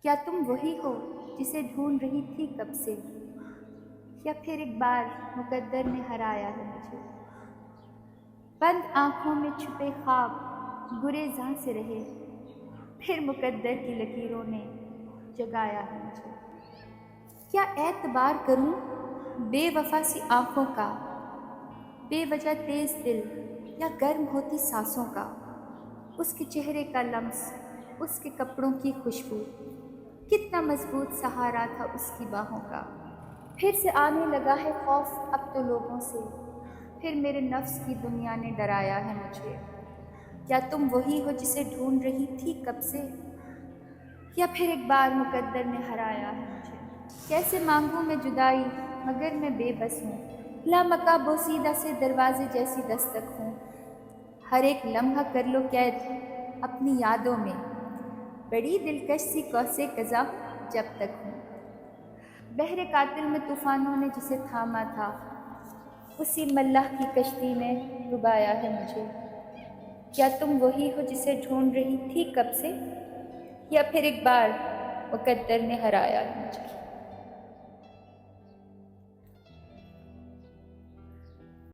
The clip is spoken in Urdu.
کیا تم وہی ہو جسے ڈھونڈ رہی تھی کب سے، یا پھر ایک بار مقدر نے ہرایا ہے مجھے؟ بند آنکھوں میں چھپے خواب گریزاں سے رہے، پھر مقدر کی لکیروں نے جگایا ہے مجھے۔ کیا اعتبار کروں بے وفا سی آنکھوں کا، بے وجہ تیز دل یا گرم ہوتی سانسوں کا؟ اس کے چہرے کا لمس، اس کے کپڑوں کی خوشبو، کتنا مضبوط سہارا تھا اس کی باہوں کا۔ پھر سے آنے لگا ہے خوف اب تو لوگوں سے، پھر میرے نفس کی دنیا نے ڈرایا ہے مجھے۔ کیا تم وہی ہو جسے ڈھونڈ رہی تھی کب سے، یا پھر ایک بار مقدر نے ہرایا ہے مجھے؟ کیسے مانگوں میں جدائی مگر میں بے بس ہوں، لامکہ بوسیدہ سے دروازے جیسی دستک ہوں۔ ہر ایک لمحہ کر لو قید اپنی یادوں میں، بڑی دلکش سی کوسے قضا ہوں جب تک ہوں۔ بحر قاتل میں طوفانوں نے جسے تھاما تھا، اسی ملاح کی کشتی نے ڈبایا ہے مجھے۔ کیا تم وہی ہو جسے ڈھونڈ رہی تھی کب سے، یا پھر ایک بار مقدر نے ہرایا ہے مجھے؟